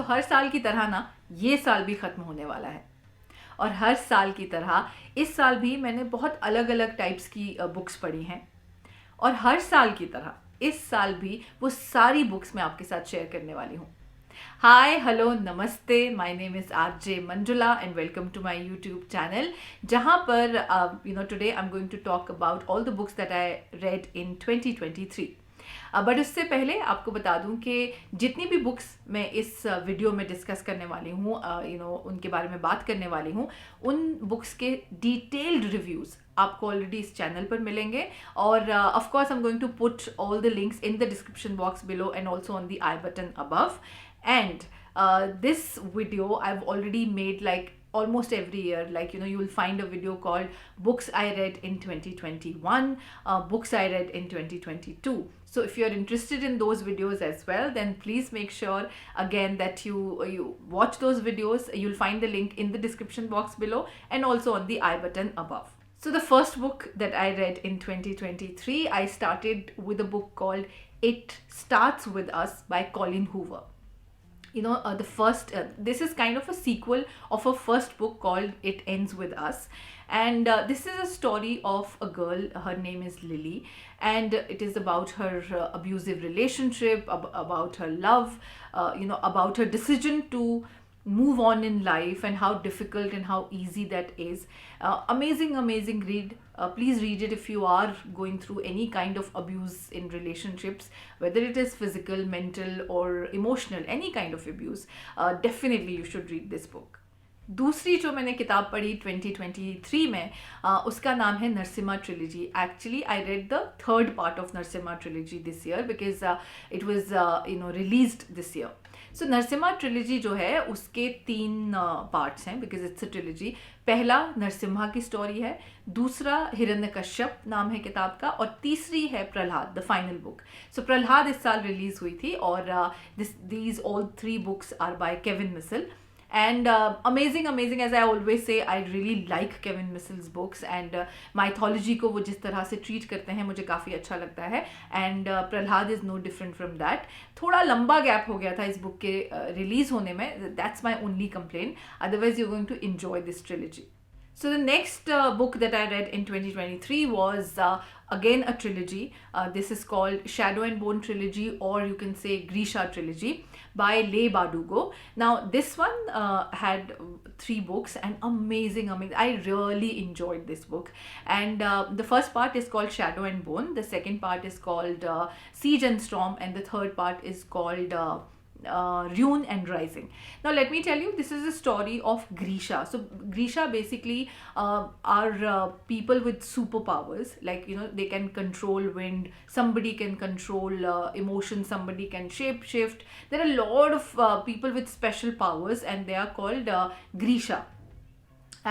हर साल की तरह ना ये साल भी ख़त्म होने वाला है और हर साल की तरह इस साल भी मैंने बहुत अलग अलग टाइप्स की बुक्स पढ़ी हैं और हर साल की तरह इस साल भी वो सारी बुक्स मैं आपके साथ शेयर करने वाली हूँ. Hi, hello, namaste. My name is RJ Manjula and welcome to my YouTube channel. जहाँ पर today I'm going to talk about all the books that I read in 2023. But उससे पहले आपको बता दूं कि जितनी भी बुक्स मैं इस वीडियो में डिस्कस करने वाली हूँ उनके बारे में बात करने वाली हूँ, उन बुक्स के डिटेल्ड रिव्यूज़ आपको ऑलरेडी इस चैनल पर मिलेंगे और of course I am going to put all the links in the description box below and also on the i button above. And this video I've already made like almost every year. Like you will find a video called books I read in 2021, books I read in 2022. So if you're interested in those videos as well, then please make sure again that you watch those videos. You'll find the link in the description box below and also on the I button above. So the first book that I read in 2023, I started with a book called It Starts With Us by Colleen Hoover. The first this is kind of a sequel of a first book called It Ends With Us, and this is a story of a girl. Her name is Lily, and it is about her abusive relationship, about her love, about her decision to move on in life and how difficult and how easy that is. Amazing read. Please read it if you are going through any kind of abuse in relationships, whether it is physical, mental or emotional, any kind of abuse. Definitely you should read this book. दूसरी जो मैंने किताब पढ़ी 2023 में उसका नाम है Narasimha trilogy. Actually I read the third part of Narasimha trilogy this year because it was released this year. So Narasimha trilogy जो है उसके 3 पार्ट्स हैं बिकॉज इट्स अ ट्रिलॉजी. पहला नरसिम्हा की स्टोरी है, दूसरा हिरण्यकश्यप नाम है किताब का, और तीसरी है Prahlad, the final book. So Prahlad इस साल रिलीज हुई थी और these all 3 books are by Kevin Missal. And amazing as I always say, I really like Kevin Missel's books and mythology को वो जिस तरह से treat करते हैं मुझे काफ़ी अच्छा लगता है. And Prahlad is no different from that. थोड़ा लंबा गैप हो गया था इस बुक के रिलीज होने में. That's my only complaint. Otherwise you're going to enjoy this trilogy. So the next book that I read in 2023 was again a trilogy. This is called Shadow and Bone Trilogy, or you can say Gisha Trilogy by Leigh Bardugo. Now this one had 3 books and amazing. I really enjoyed this book. And the first part is called Shadow and Bone. The second part is called Siege and Storm, and the third part is called Rune and Rising. Now let me tell you, this is a story of Grisha. So Grisha basically are people with superpowers, like they can control wind, somebody can control emotions, somebody can shape shift. There are a lot of people with special powers and they are called Grisha.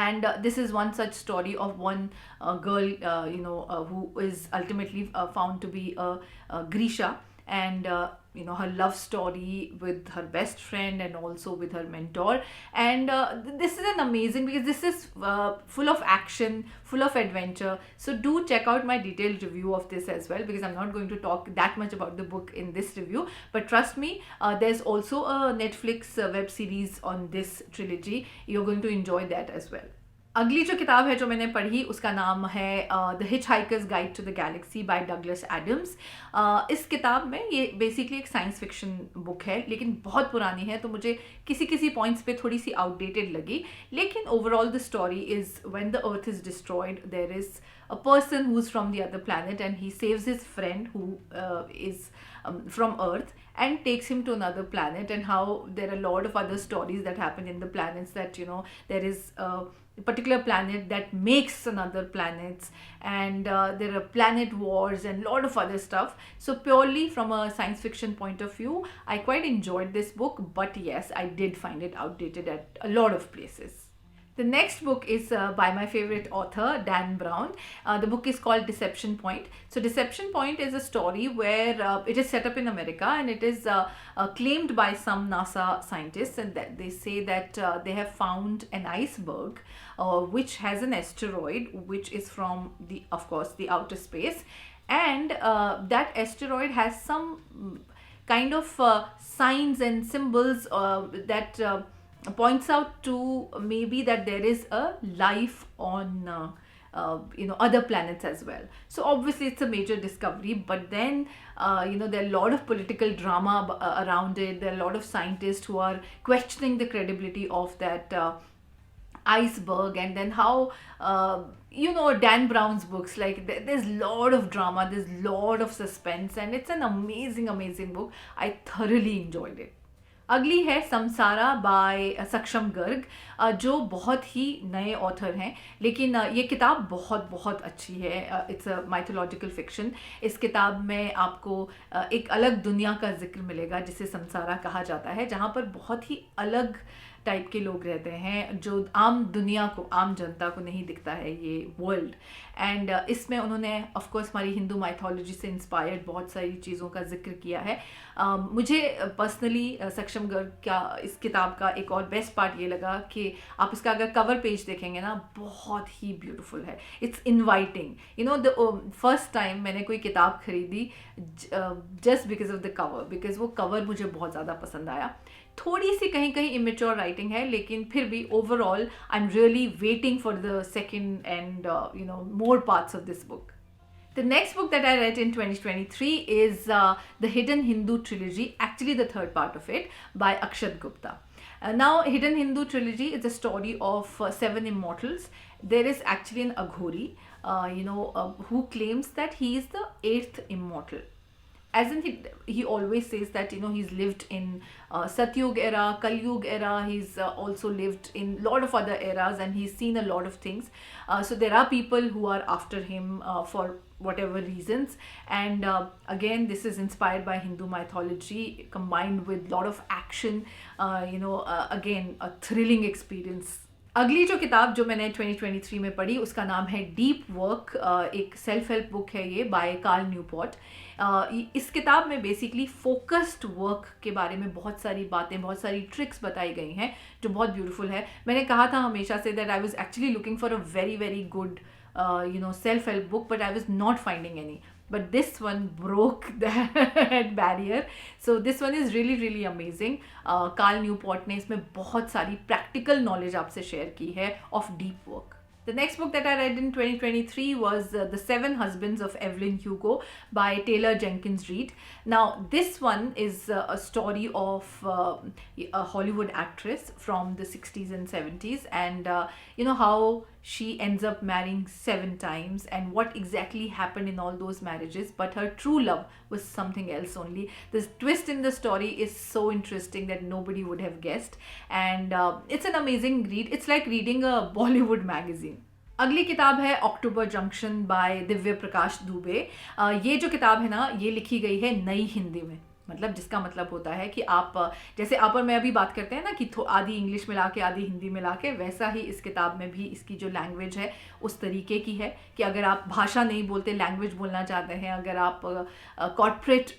And this is one such story of one girl who is ultimately found to be a Grisha, and her love story with her best friend and also with her mentor. And this is an amazing, because this is full of action, full of adventure. So do check out my detailed review of this as well, because I'm not going to talk that much about the book in this review, but trust me, there's also a Netflix web series on this trilogy. You're going to enjoy that as well. अगली जो किताब है जो मैंने पढ़ी उसका नाम है the Hitchhiker's Guide to the Galaxy by Douglas Adams. इस किताब में ये बेसिकली एक साइंस फिक्शन बुक है, लेकिन बहुत पुरानी है तो मुझे किसी पॉइंट्स पे थोड़ी सी आउटडेटेड लगी. लेकिन overall the story is when the earth is destroyed, there is a person who's from the other planet and he saves his friend who is from Earth and takes him to another planet, and how there are a lot of other stories that happen in the planets, that there is a particular planet that makes another planets, and there are planet wars and lot of other stuff. So purely from a science fiction point of view, I quite enjoyed this book, but yes, I did find it outdated at a lot of places. The next book is by my favorite author, Dan Brown. The book is called Deception Point. So Deception Point is a story where it is set up in America, and it is claimed by some NASA scientists, and that they say that they have found an iceberg which has an asteroid which is from of course the outer space, and that asteroid has some kind of signs and symbols that points out to maybe that there is a life on other planets as well. So obviously it's a major discovery, but then there are a lot of political drama around it. There are a lot of scientists who are questioning the credibility of that iceberg, and then how Dan Brown's books, like there's a lot of drama, there's a lot of suspense, and it's an amazing book. I thoroughly enjoyed it. अगली है Samsara bye सक्षम गर्ग, जो बहुत ही नए author हैं, लेकिन ये किताब बहुत अच्छी है. It's a mythological fiction. इस किताब में आपको एक अलग दुनिया का जिक्र मिलेगा जिसे समसारा कहा जाता है, जहाँ पर बहुत ही अलग टाइप के लोग रहते हैं, जो आम दुनिया को, आम जनता को नहीं दिखता है ये वर्ल्ड. एंड इसमें उन्होंने ऑफ कोर्स हमारी हिंदू माइथोलॉजी से इंस्पायर्ड बहुत सारी चीज़ों का जिक्र किया है. मुझे पर्सनली सक्षम गर्ग का इस किताब का एक और बेस्ट पार्ट ये लगा कि आप इसका अगर कवर पेज देखेंगे ना, बहुत ही ब्यूटीफुल है. It's inviting. The first time मैंने कोई किताब खरीदी just because of the cover, because वो कवर मुझे बहुत ज़्यादा पसंद आया. थोड़ी सी कहीं इमेच्योर राइटिंग है, लेकिन फिर भी overall I am really waiting for the second and more parts of this book. The next book that I read in 2023 is the Hidden Hindu Trilogy, actually the third part of it, by Akshat Gupta. Now, Hidden Hindu Trilogy is a story of 7 immortals. There is actually an Aghori, who claims that he is the 8th immortal. As in he always says that he's lived in Satyug era, Kalyug era. He's also lived in lot of other eras, and he's seen a lot of things. So there are people who are after him for whatever reasons, and again this is inspired by Hindu mythology combined with lot of action. Again a thrilling experience. अगली जो किताब जो मैंने 2023 में पढ़ी उसका नाम है डीप वर्क. एक सेल्फ हेल्प बुक है ये, बाय कार्ल न्यूपोर्ट. इस किताब में बेसिकली फोकस्ड वर्क के बारे में बहुत सारी बातें, बहुत सारी ट्रिक्स बताई गई हैं, जो बहुत ब्यूटीफुल है. मैंने कहा था हमेशा say that I was actually looking for a very good self help book, but I was not finding any. But this one broke that barrier. So this one is really amazing. Cal Newport ने इसमें बहुत सारी practical knowledge आपसे share की है of deep work. The next book that I read in 2023 was The Seven Husbands of Evelyn Hugo by Taylor Jenkins Reid. Now, this one is a story of a Hollywood actress from the 60s and 70s, and how she ends up marrying 7 times and what exactly happened in all those marriages, but her true love was something else only. This twist in the story is so interesting that nobody would have guessed, and it's an amazing read. It's like reading a Bollywood magazine. अगली किताब है अक्टूबर junction bye Divya Prakash Dubey. ये जो किताब है ना, ये लिखी गई है नई हिंदी में, मतलब जिसका मतलब होता है कि आप जैसे आप और मैं अभी बात करते हैं ना कि आधी इंग्लिश मिला के आधी हिंदी मिला के, वैसा ही इस किताब में भी इसकी जो लैंग्वेज है उस तरीके की है कि अगर आप भाषा नहीं बोलते, लैंग्वेज बोलना चाहते हैं, अगर आप कॉर्पोरेट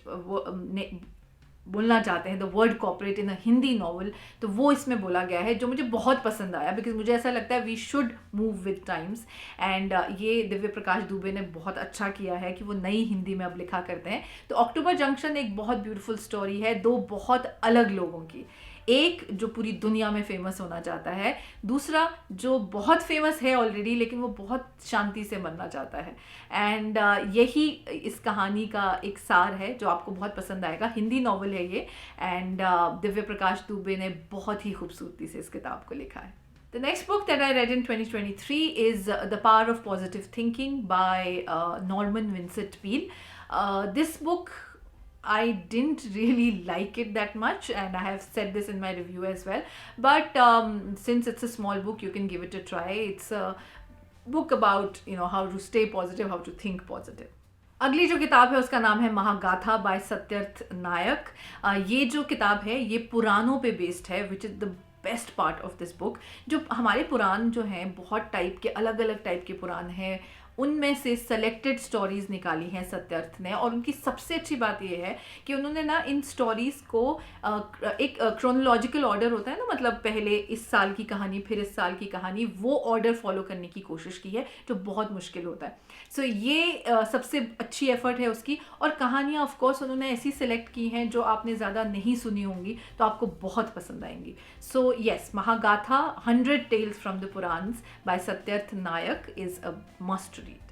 बोलना चाहते हैं, the word corporate in a Hindi novel, तो वो इसमें बोला गया है, जो मुझे बहुत पसंद आया, बिकॉज मुझे ऐसा लगता है we should move with times. And ये दिव्य प्रकाश दुबे ने बहुत अच्छा किया है कि वो नई हिंदी में अब लिखा करते हैं. तो अक्टूबर जंक्शन एक बहुत ब्यूटीफुल स्टोरी है, 2 बहुत अलग लोगों की. एक जो पूरी दुनिया में फेमस होना चाहता है, दूसरा जो बहुत फेमस है ऑलरेडी लेकिन वो बहुत शांति से मरना चाहता है. एंड यही इस कहानी का एक सार है जो आपको बहुत पसंद आएगा. हिंदी नॉवल है ये, एंड दिव्य प्रकाश दुबे ने बहुत ही खूबसूरती से इस किताब को लिखा है. The next book that I read in 2023 is The Power of Positive Thinking by Norman Vincent Peale. This book, I didn't really like it that much, and I have said this in my review as well. But since it's a small book, you can give it a try. It's a book about how to stay positive, how to think positive. अगली जो किताब है उसका नाम है महागाथा bye सत्यर्थ नायक. ये जो किताब है ये पुराणों पे बेस्ड है, which is the best part of this book. जो हमारे पुराण जो हैं, बहुत टाइप के, अलग अलग टाइप के पुराण हैं, उनमें से सेलेक्टेड स्टोरीज निकाली हैं सत्यर्थ ने। और उनकी सबसे अच्छी बात यह है कि उन्होंने ना इन स्टोरीज को एक क्रोनोलॉजिकल ऑर्डर होता है ना, मतलब पहले इस साल की कहानी फिर इस साल की कहानी, वो ऑर्डर फॉलो करने की कोशिश की है, जो बहुत मुश्किल होता है। सो ये सबसे अच्छी एफर्ट है उसकी। और कहानियाँ ऑफ कोर्स उन्होंने ऐसी सेलेक्ट की हैं जो आपने ज़्यादा नहीं सुनी होंगी, तो आपको बहुत पसंद आएंगी। So yes, Mahagatha 100 Tales from the Purans by Satyarth Nayak is a must read.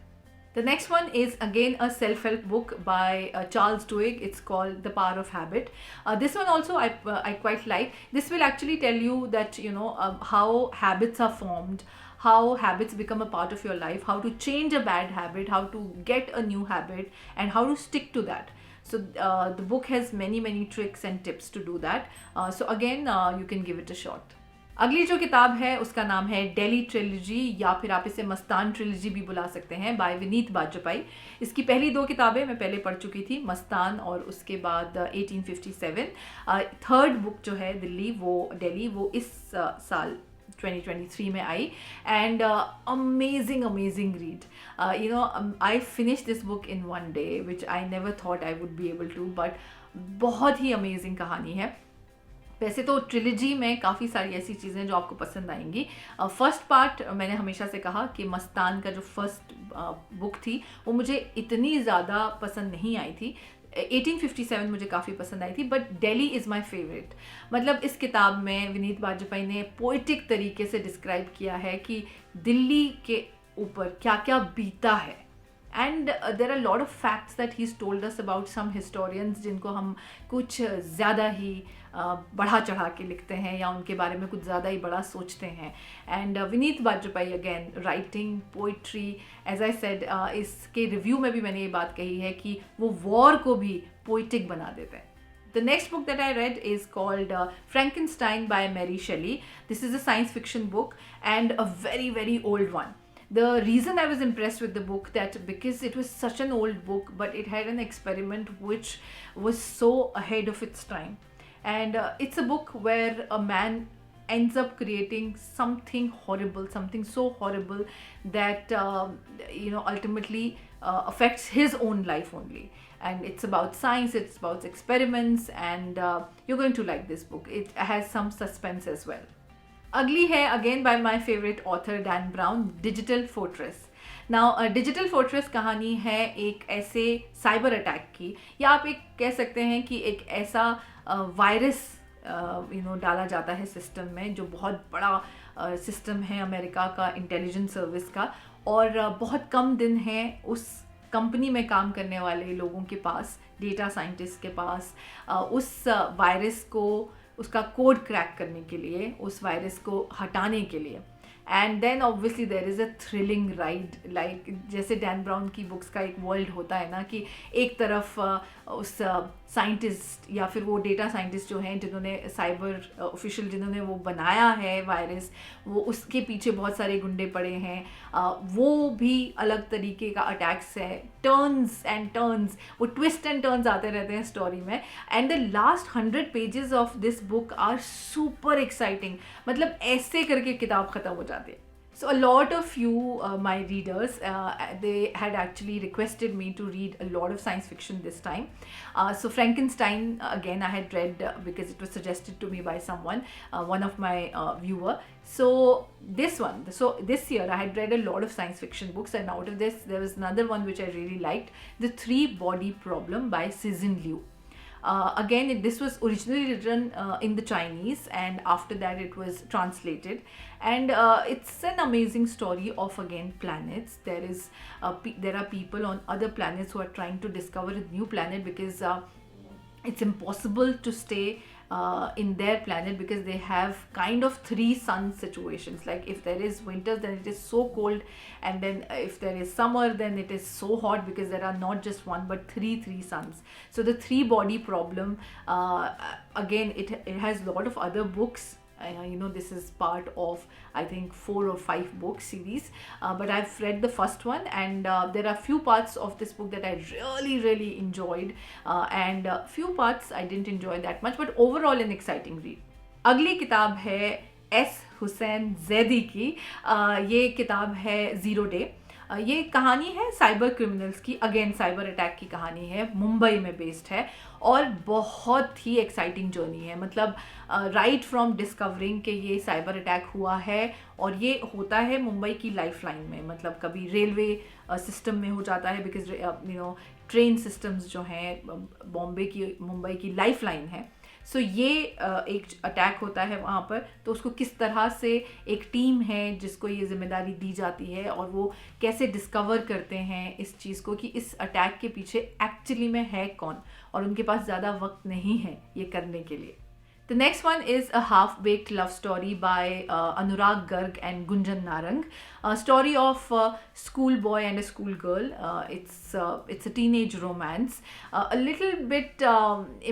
The next one is again a self-help book by Charles Duhigg. It's called The Power of Habit. This one also I quite like. This will actually tell you that, you know, how habits are formed, how habits become a part of your life, how to change a bad habit, how to get a new habit, and how to stick to that. So the book has many tricks and tips to do that. So again, you can give it a shot. अगली जो किताब है उसका नाम है Delhi trilogy, या फिर आप इसे मस्तान ट्रिलॉजी भी बुला सकते हैं, बाय विनीत बाजपेयी। इसकी पहली 2 किताबें मैं पहले पढ़ चुकी थी, मस्तान और उसके बाद 1857। थर्ड बुक जो है दिल्ली वो इस साल 2023 में आई। And amazing read, you know, I finish this book in 1 day, which I never thought I would be able to, but बहुत ही अमेजिंग कहानी है। वैसे तो ट्रिलॉजी में काफ़ी सारी ऐसी चीज़ें जो आपको पसंद आएंगी। फर्स्ट पार्ट मैंने हमेशा से कहा कि मस्तान का जो फर्स्ट बुक थी वो मुझे इतनी ज़्यादा पसंद नहीं आई थी। 1857 मुझे काफ़ी पसंद आई थी, but Delhi is my favourite. मतलब इस किताब में विनीत बाजपेयी ने पोइटिक तरीके से डिस्क्राइब किया है कि दिल्ली के ऊपर क्या क्या बीता है। And there are lot of facts that he told us about some historians, जिनको हम कुछ ज़्यादा ही बढ़ा चढ़ा के लिखते हैं या उनके बारे में कुछ ज़्यादा ही बड़ा सोचते हैं। And Vineet Bajpai again, writing, poetry, as I said, इसके रिव्यू में भी मैंने ये बात कही है कि वो वॉर को भी पोइटिक बना देते हैं। The next book that I read is called Frankenstein by Mary Shelley. This is a science fiction book and a very old one. The reason I was impressed with the book, that because it was such an old book, but it had an experiment which was so ahead of its time. And it's a book where a man ends up creating something horrible, something so horrible that ultimately affects his own life only. And it's about science, it's about experiments, and you're going to like this book. It has some suspense as well. अगली है again by my favourite author Dan Brown, Digital Fortress. Now Digital Fortress कहानी है एक ऐसे cyber attack की, या आप एक कह सकते हैं कि एक ऐसा वायरस डाला जाता है सिस्टम में, जो बहुत बड़ा सिस्टम है अमेरिका का इंटेलिजेंस सर्विस का, और बहुत कम दिन है उस कंपनी में काम करने वाले लोगों के पास, डेटा साइंटिस्ट के पास, उस वायरस को, उसका कोड क्रैक करने के लिए, उस वायरस को हटाने के लिए। And then obviously there is a thrilling ride, like जैसे डैन ब्राउन की बुक्स का एक वर्ल्ड होता है ना, कि एक तरफ उस साइंटिस्ट या फिर वो डेटा साइंटिस्ट जो हैं, जिन्होंने साइबर ऑफिशियल जिन्होंने वो बनाया है वायरस, वो उसके पीछे बहुत सारे गुंडे पड़े हैं, वो भी अलग तरीके का अटैक्स है, टर्न्स एंड टर्न्स, वो ट्विस्ट एंड टर्न्स आते रहते हैं स्टोरी में। And the last 100 pages of this book are super exciting, मतलब ऐसे करके किताब ख़त्म हो जाती है। So a lot of you, my readers, they had actually requested me to read a lot of science fiction this time. So Frankenstein, again, I had read because it was suggested to me by someone, one of my viewer. So this year I had read a lot of science fiction books, and out of this there was another one which I really liked, The 3-Body Problem by Cixin Liu. Again, this was originally written in the Chinese, and after that it was translated, and it's an amazing story of, again, planets. There are people on other planets who are trying to discover a new planet, because it's impossible to stay in their planet, because they have kind of 3 sun situations. Like if there is winters, then it is so cold, and then if there is summer, then it is so hot, because there are not just one but three suns. So the 3-body problem, again, it has a lot of other books. This is part of, I think, 4 or 5 book series, but I've read the first one, and there are few parts of this book that I really enjoyed, and few parts I didn't enjoy that much, but overall an exciting read. अगली किताब है S Hussain Zaidi की, ये किताब है 0 Day. ये कहानी है साइबर क्रिमिनल्स की, अगेन साइबर अटैक की कहानी है, मुंबई में बेस्ड है और बहुत ही एक्साइटिंग जर्नी है। मतलब राइट फ्रॉम डिस्कवरिंग कि ये साइबर अटैक हुआ है और ये होता है मुंबई की लाइफलाइन में, मतलब कभी रेलवे सिस्टम में हो जाता है, बिकॉज ट्रेन सिस्टम्स जो हैं बॉम्बे की, मुंबई की लाइफलाइन है। सो ये एक अटैक होता है वहाँ पर, तो उसको किस तरह से एक टीम है जिसको ये जिम्मेदारी दी जाती है और वो कैसे डिस्कवर करते हैं इस चीज़ को कि इस अटैक के पीछे एक्चुअली में है कौन, और उनके पास ज़्यादा वक्त नहीं है ये करने के लिए। The next one is a half-baked love story by Anurag Garg and Gunjan Narang. A story of a schoolboy and a schoolgirl. It's a teenage romance. A little bit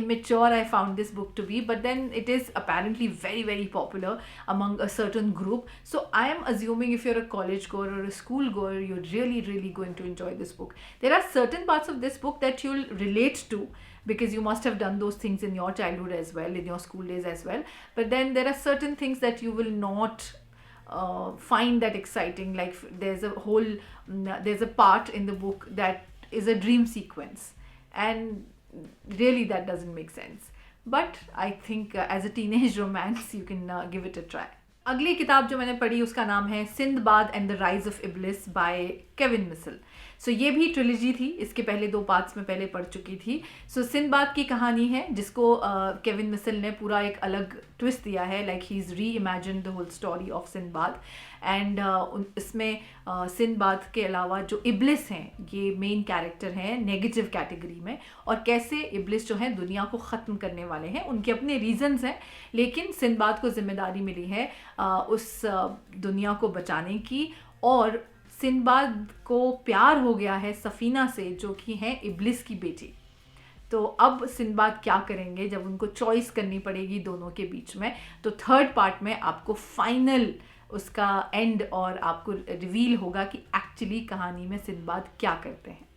immature I found this book to be, but then it is apparently very, very popular among a certain group. So I am assuming if you're a college goer or a school goer, you're really, really going to enjoy this book. There are certain parts of this book that you'll relate to, because you must have done those things in your childhood as well, in your school days as well. But then there are certain things that you will not find that exciting. Like there's a part in the book that is a dream sequence, and really that doesn't make sense. But I think as a teenage romance, you can give it a try. अगली किताब जो मैंने पढ़ी उसका नाम है Sinbad and the rise of Iblis by Kevin Missal. So ये भी ट्रिलॉजी थी, इसके पहले 2 पार्ट्स में पहले पढ़ चुकी थी। सो सिंदबाद की कहानी है जिसको केविन मिसल ने पूरा एक अलग ट्विस्ट दिया है, like he is reimagine the whole story of Sinbad. And इसमें सिंदबाद के अलावा जो इब्लिस हैं ये मेन कैरेक्टर हैं नेगेटिव कैटेगरी में, और कैसे इब्लिस जो है दुनिया को ख़त्म करने वाले हैं, उनके अपने रीजंस हैं, लेकिन सिंदबाद को जिम्मेदारी मिली है उस दुनिया को बचाने की। और सिंदबाद को प्यार हो गया है सफ़ीना से जो कि है इब्लिस की बेटी। तो अब सिंदबाद क्या करेंगे जब उनको चॉइस करनी पड़ेगी दोनों के बीच में। तो 3rd पार्ट में आपको फाइनल उसका एंड और आपको रिवील होगा कि एक्चुअली कहानी में सिंदबाद क्या करते हैं।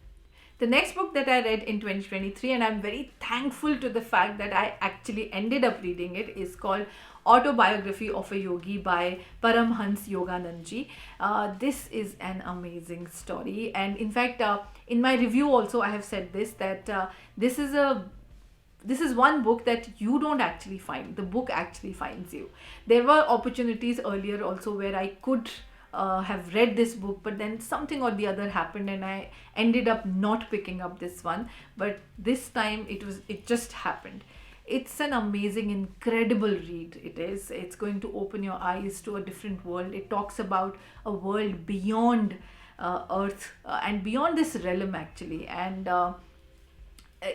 The next book that I read in 2023, and I'm very thankful to the fact that I actually ended up reading it, is called Autobiography of a Yogi by Paramhans Yoganandji. This is an amazing story, and in fact in my review also I have said this, that this is one book that you don't actually find. The book actually finds you. There were opportunities earlier also where I could have read this book, but then something or the other happened and I ended up not picking up this one. But this time it just happened. It's an amazing, incredible read. It's going to open your eyes to a different world. It talks about a world beyond Earth and beyond this realm actually, and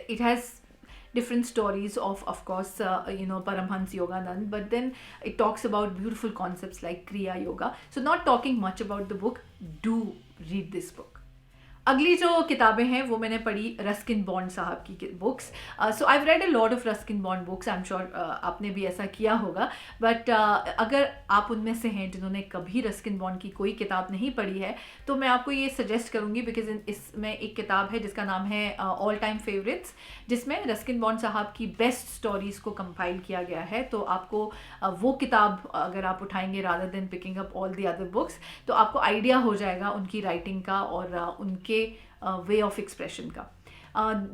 it has different stories of course Paramhans Yoganand, but then it talks about beautiful concepts like Kriya Yoga. So not talking much about the book, do read this book. अगली जो किताबें हैं वो मैंने पढ़ी Ruskin bond साहब की books. So I read a lot of Ruskin bond books, I am sure आपने भी ऐसा किया होगा। बट अगर आप उनमें से हैं जिन्होंने कभी रस्किन बॉन्ड की कोई किताब नहीं पढ़ी है, तो मैं आपको ये सजेस्ट करूँगी, बिकॉज इसमें एक किताब है जिसका नाम है ऑल टाइम फेवरेट्स, जिसमें रस्किन बॉन्ड साहब की बेस्ट स्टोरीज़ को कंपाइल किया गया है। तो आपको वो किताब अगर आप उठाएंगे rather than picking up all the other books, तो आपको आइडिया हो जाएगा उनकी राइटिंग का और उनके way of expression का।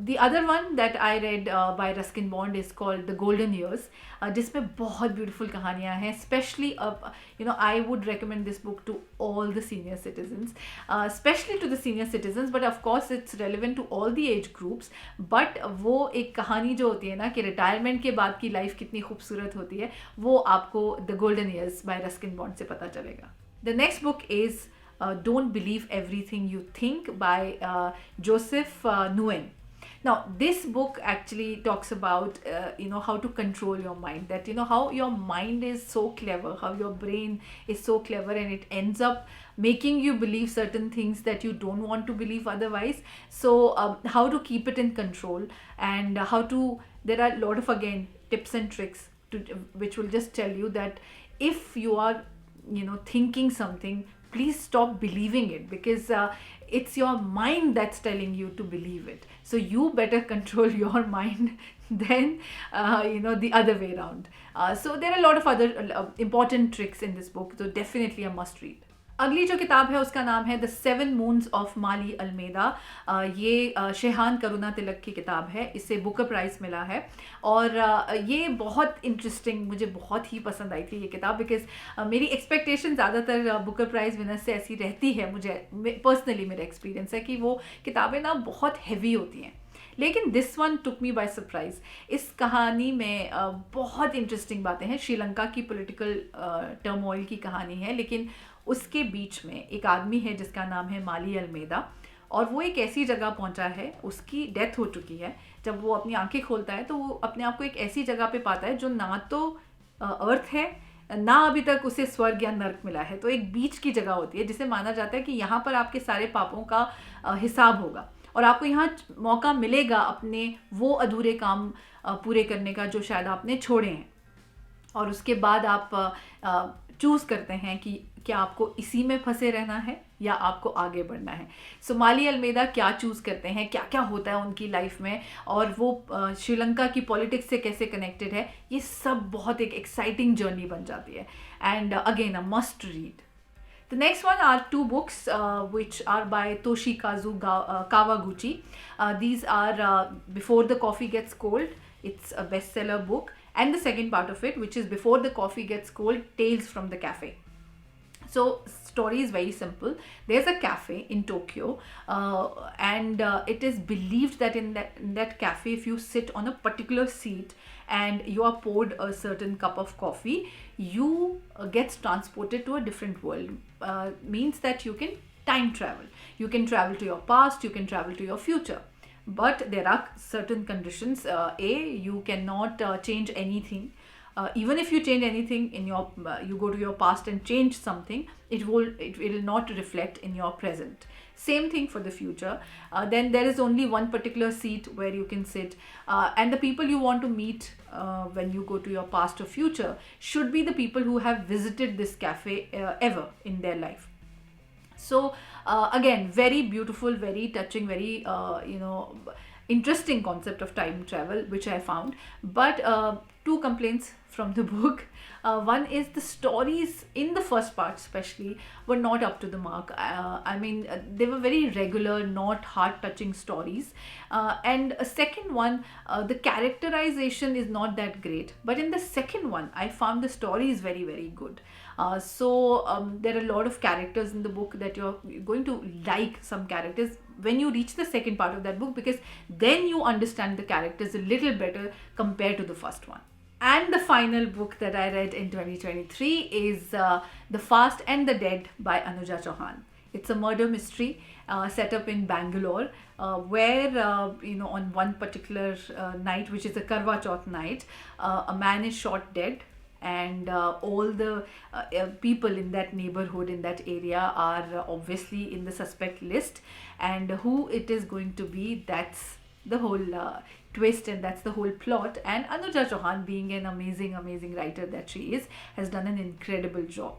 The other one that I read by Ruskin Bond is called The Golden Years, जिसमें बहुत beautiful कहानियाँ हैं। Especially I would recommend this book to all the senior citizens, especially to the senior citizens, but of course it's relevant to all the age groups. But वो एक कहानी जो होती है ना कि रिटायरमेंट के बाद की लाइफ कितनी खूबसूरत होती है, वो आपको The Golden Years by Ruskin Bond से पता चलेगा। The next book is Don't Believe Everything You Think by Joseph Nguyen. Now this book actually talks about how to control your mind, that how your mind is so clever, how your brain is so clever, and it ends up making you believe certain things that you don't want to believe otherwise. So how to keep it in control, and there are a lot of again tips and tricks which will just tell you that if you are thinking something, please stop believing it, because it's your mind that's telling you to believe it. So you better control your mind than the other way around. So there are a lot of other important tricks in this book, so definitely a must read. अगली जो किताब है उसका नाम है the seven moons of माली अल्मेदा। ये शेहान करुणा तिलक की किताब है, इससे बुकर प्राइज़ मिला है। और ये बहुत इंटरेस्टिंग, मुझे बहुत ही पसंद आई थी ये किताब, बिकॉज मेरी एक्सपेक्टेशन ज़्यादातर बुकर प्राइज़ विनर से ऐसी रहती है। मुझे पर्सनली मेरा एक्सपीरियंस है कि वो किताबें ना बहुत हैवी होती हैं, लेकिन this one took me by surprise. इस कहानी में बहुत इंटरेस्टिंग बातें हैं। श्रीलंका की पॉलिटिकल टर्मोइल की कहानी है, लेकिन उसके बीच में एक आदमी है जिसका नाम है माली अल्मेदा, और वो एक ऐसी जगह पहुंचा है, उसकी डेथ हो चुकी है। जब वो अपनी आंखें खोलता है तो वो अपने आप को एक ऐसी जगह पे पाता है जो ना तो अर्थ है, ना अभी तक उसे स्वर्ग या नर्क मिला है। तो एक बीच की जगह होती है जिसे माना जाता है कि यहाँ पर आपके सारे पापों का हिसाब होगा, और आपको यहाँ मौका मिलेगा अपने वो अधूरे काम पूरे करने का जो शायद आपने छोड़े हैं। और उसके बाद आप चूज़ करते हैं कि क्या आपको इसी में फंसे रहना है या आपको आगे बढ़ना है। सो माली अल्मेदा क्या चूज़ करते हैं, क्या क्या होता है उनकी लाइफ में, और वो श्रीलंका की पॉलिटिक्स से कैसे कनेक्टेड है, ये सब बहुत एक एक्साइटिंग जर्नी बन जाती है। And again a must read. The next one are two books which are by Toshikazu Kawaguchi. These are Before the Coffee Gets Cold. It's a bestseller book. And the second part of it, which is Before the Coffee Gets Cold, Tales from the Cafe. So story is very simple. There's a cafe in Tokyo, and it is believed that in that cafe, if you sit on a particular seat and you are poured a certain cup of coffee, you gets transported to a different world. Means that you can time travel. You can travel to your past, you can travel to your future. But there are certain conditions. You cannot change anything. Even if you change anything in your you go to your past and change something, it will not reflect in your present. Same thing for the future. Then there is only one particular seat where you can sit, and the people you want to meet when you go to your past or future should be the people who have visited this cafe ever in their life. So again, very beautiful, very touching, very interesting concept of time travel, which I found. But two complaints from the book. One is the stories in the first part especially were not up to the mark. I mean, they were very regular, not heart-touching stories. And a second one, the characterization is not that great. But in the second one, I found the story is very, very good. So there are a lot of characters in the book that you're going to like some characters when you reach the second part of that book, because then you understand the characters a little better compared to the first one. And the final book that I read in 2023 is The Fast and the Dead by Anuja Chauhan. It's a murder mystery set up in Bangalore, where on one particular night, which is a Karwa Chauth night, a man is shot dead, and all the people in that neighborhood, in that area, are obviously in the suspect list, and who it is going to be, that's the whole twist, and that's the whole plot. And Anuja Chauhan, being an amazing writer that she is, has done an incredible job.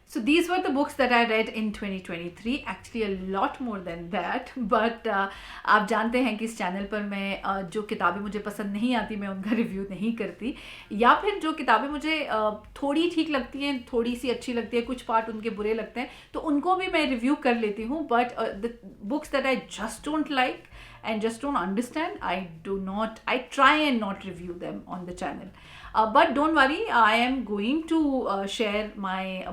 So these were the books that I read in 2023. Actually a lot more than that, but आप जानते हैं कि इस channel पर मैं जो किताबें मुझे पसंद नहीं आती मैं उनका रिव्यू नहीं करती, या फिर जो किताबें मुझे थोड़ी ठीक लगती हैं, थोड़ी सी अच्छी लगती है, कुछ पार्ट उनके बुरे लगते हैं, तो उनको भी मैं रिव्यू कर लेती हूँ. But the books that I just don't like and just don't understand, I try and not review them on the channel. But don't worry, I am going to share my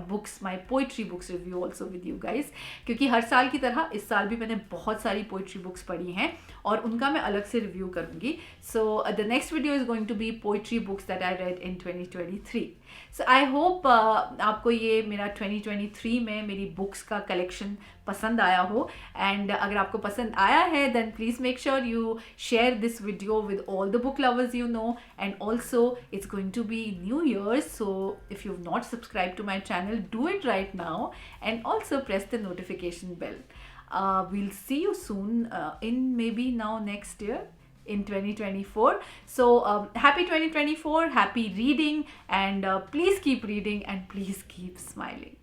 poetry books review also with you guys, क्योंकि हर साल की तरह इस साल भी मैंने बहुत सारी poetry books पढ़ी हैं और उनका मैं अलग से review करूँगी. So the next video is going to be poetry books that I read in 2023. So I hope आपको ये मेरा 2023 में मेरी books का collection पसंद आया हो, and अगर आपको पसंद आया है then please make sure you share this video with all the book lovers you know. And also it's going to be New Year's, so if you've not subscribed to my channel, do it right now, and also press the notification bell. We'll see you soon in maybe now next year in 2024. So happy 2024, happy reading, and please keep reading and please keep smiling.